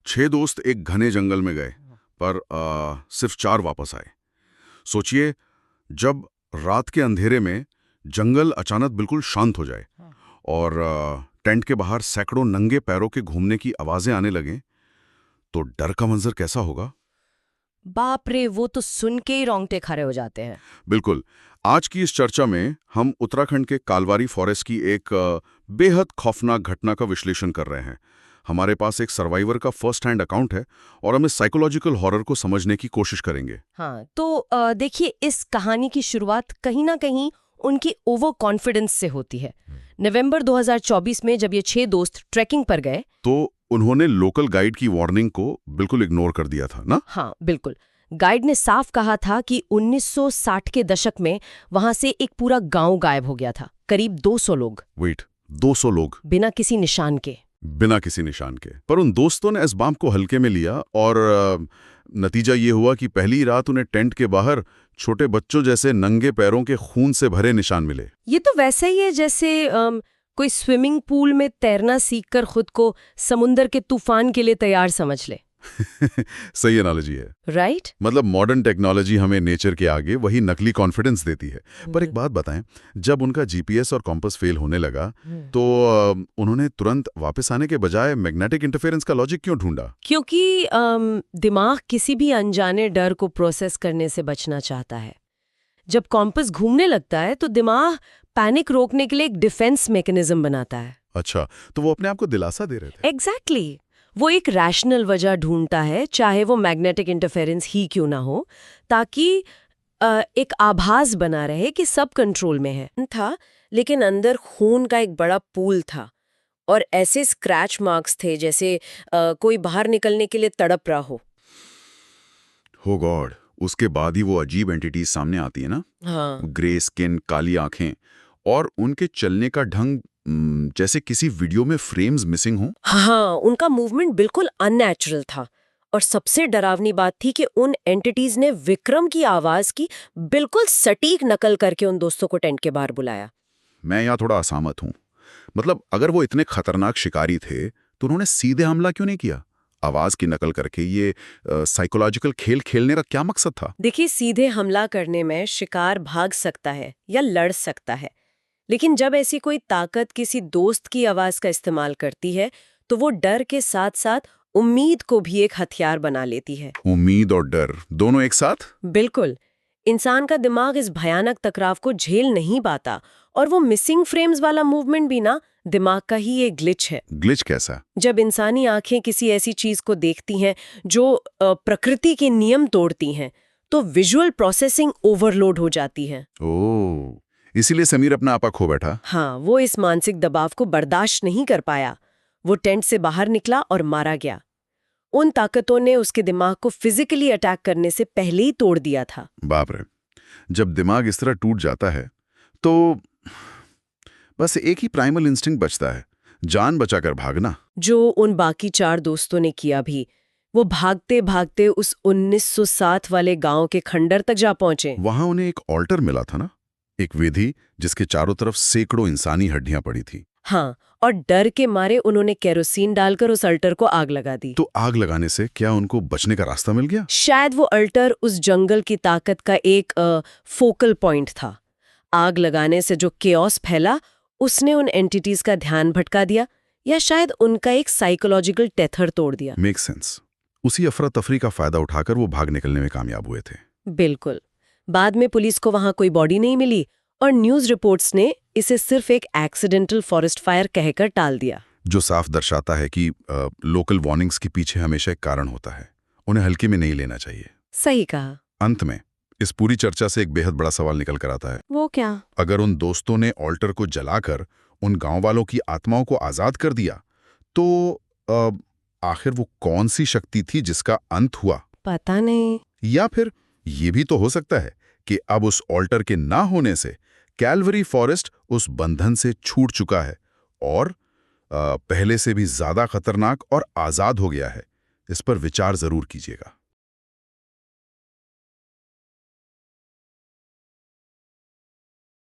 6 दोस्त एक घने जंगल में गए, पर सिर्फ 4 वापस आए। सोचिए, जब रात के अंधेरे में जंगल अचानक बिल्कुल शांत हो जाए और टेंट के बाहर सैकड़ों नंगे पैरों के घूमने की आवाजें आने लगें, तो डर का मंजर कैसा होगा? बाप रे, वो तो सुन के ही रोंगटे खड़े हो जाते हैं। बिल्कुल। आज की इस चर्चा में हम उत्तराखंड के कालवारी फॉरेस्ट की एक बेहद खौफनाक घटना का विश्लेषण कर रहे हैं। हमारे पास एक सर्वाइवर का फर्स्ट हैंड अकाउंट है और हम इस साइकोलॉजिकल हॉरर को समझने की कोशिश करेंगे। हाँ, तो देखिए, इस कहानी की शुरुआत कहीं ना कहीं उनकी ओवर कॉन्फिडेंस से होती है। नवंबर 2024 में जब ये 6 दोस्त ट्रैकिंग पर गए, तो उन्होंने लोकल गाइड की वार्निंग को बिल्कुल इग्नोर कर दिया था ना? हाँ बिल्कुल। गाइड ने साफ कहा था कि 1960 के दशक में वहां से एक पूरा गांव गायब हो गया था, करीब 200 लोग। वेट, 200 लोग बिना किसी निशान के। बिना किसी निशान के। पर उन दोस्तों ने इस बात को हल्के में लिया और नतीजा ये हुआ कि पहली रात उन्हें टेंट के बाहर छोटे बच्चों जैसे नंगे पैरों के खून से भरे निशान मिले। ये तो वैसा ही है जैसे कोई स्विमिंग पूल में तैरना सीखकर खुद को समुंदर के तूफान के लिए तैयार समझ ले। सही एनालॉजी है, राइट? मतलब मॉडर्न टेक्नोलॉजी हमें नेचर के आगे वही नकली कॉन्फिडेंस देती है। पर एक बात बताएं, जब उनका जीपीएस और कॉम्पास फेल होने लगा तो उन्होंने तुरंत वापस आने के बजाय मैग्नेटिक इंटरफेरेंस का लॉजिक क्यों ढूंढा? क्योंकि दिमाग किसी भी अनजाने डर को प्रोसेस करने से बचना चाहता है। जब कॉम्पास घूमने लगता है तो दिमाग पैनिक रोकने के लिए एक डिफेंस मैकेनिज्म बनाता है। अच्छा, तो वो अपने आप को दिलासा दे रहे थे। एग्जैक्टली। वो एक रैशनल वजह ढूंढता है, चाहे वो मैग्नेटिक इंटरफेरेंस ही क्यों ना हो, ताकि एक आभास बना रहे कि सब कंट्रोल में है था। लेकिन अंदर खून का एक बड़ा पूल था और ऐसे स्क्रैच मार्क्स थे जैसे कोई बाहर निकलने के लिए तड़प रहा हो। हो गॉड, उसके बाद ही वो अजीब एंटिटीज सामने आती है ना? हाँ। ग्रे स्किन, काली आंखें और उनके चलने का ढंग जैसे किसी वीडियो में फ्रेम्स मिसिंग हो। हाँ, उनका मूवमेंट बिल्कुल अननेचुरल था। और सबसे डरावनी बात थी कि उन एंटिटीज ने विक्रम की आवाज की बिल्कुल सटीक नकल करके उन दोस्तों को टेंट के बाहर बुलाया। मैं यहाँ थोड़ा असहमत हूँ। मतलब अगर वो इतने खतरनाक शिकारी थे तो उन्होंने सीधे हमला क्यों नहीं किया? आवाज की नकल करके ये साइकोलॉजिकल खेल खेलने का क्या मकसद था? देखिए, सीधे हमला करने में शिकार भाग सकता है या लड़ सकता है, लेकिन जब ऐसी कोई ताकत किसी दोस्त की आवाज का इस्तेमाल करती है तो वो डर के साथ साथ उम्मीद को भी एक हथियार बना लेती है। उम्मीद और डर दोनों एक साथ? बिल्कुल। इंसान का दिमाग इस भयानक टकराव को झेल नहीं पाता, और वो मिसिंग फ्रेम्स वाला मूवमेंट भी ना दिमाग का ही एक ग्लिच है। ग्लिच कैसा? जब इंसानी आंखें किसी ऐसी चीज को देखती हैं जो प्रकृति के नियम तोड़ती हैं, तो विजुअल प्रोसेसिंग ओवरलोड हो जाती है। ओह, इसीलिए समीर अपना आपा खो बैठा। हाँ, वो इस मानसिक दबाव को बर्दाश्त नहीं कर पाया। वो टेंट से बाहर निकला और मारा गया। उन ताकतों ने उसके दिमाग को फिजिकली अटैक करने से पहले ही तोड़ दिया था। बाप रे, जब दिमाग इस तरह टूट जाता है तो बस एक ही प्राइमल इंस्टिंक्ट बचता है, जान बचाकर भागना। जो उन बाकी 4 दोस्तों ने किया भी। वो भागते भागते उस 1907 वाले गांव के खंडर तक जा पहुंचे। वहां उन्हें एक ऑल्टर मिला था ना, एक वेदी जिसके चारों तरफ सैकड़ों इंसानी हड्डियां पड़ी थी। हाँ, और डर के मारे उन्होंने केरोसिन डालकर उस अल्टर को आग लगा दी। तो आग लगाने से क्या उनको बचने का रास्ता मिल गया? शायद वो अल्टर उस जंगल की ताकत का एक फोकल पॉइंट था। आग लगाने से जो केओस फैला, उसने उन एंटिटीज का ध्यान भटका दिया, या शायद उनका एक साइकोलॉजिकल टेथर तोड़ दिया। Make sense. उसी अफरा तफरी का फायदा उठाकर वो भाग निकलने में कामयाब हुए थे। बिल्कुल। बाद में पुलिस को वहां कोई बॉडी नहीं मिली और न्यूज रिपोर्ट्स ने इसे सिर्फ एक एक्सीडेंटल फॉरेस्ट फायर कहकर टाल दिया। जो साफ दर्शाता है कि लोकल वार्निंग्स के पीछे हमेशा एक कारण होता है, उन्हें हल्के में नहीं लेना चाहिए। सही कहा। अंत में इस पूरी चर्चा से एक बेहद बड़ा सवाल निकल कर आता है। वो क्या? अगर उन दोस्तों ने ऑल्टर को जलाकर उन गांव वालों की आत्माओं को आजाद कर दिया तो आखिर वो कौन सी शक्ति थी जिसका अंत हुआ? पता नहीं। या फिर ये भी तो हो सकता है कि अब उस ऑल्टर के ना होने से कैलवरी फॉरेस्ट उस बंधन से छूट चुका है और पहले से भी ज्यादा खतरनाक और आजाद हो गया है। इस पर विचार जरूर कीजिएगा।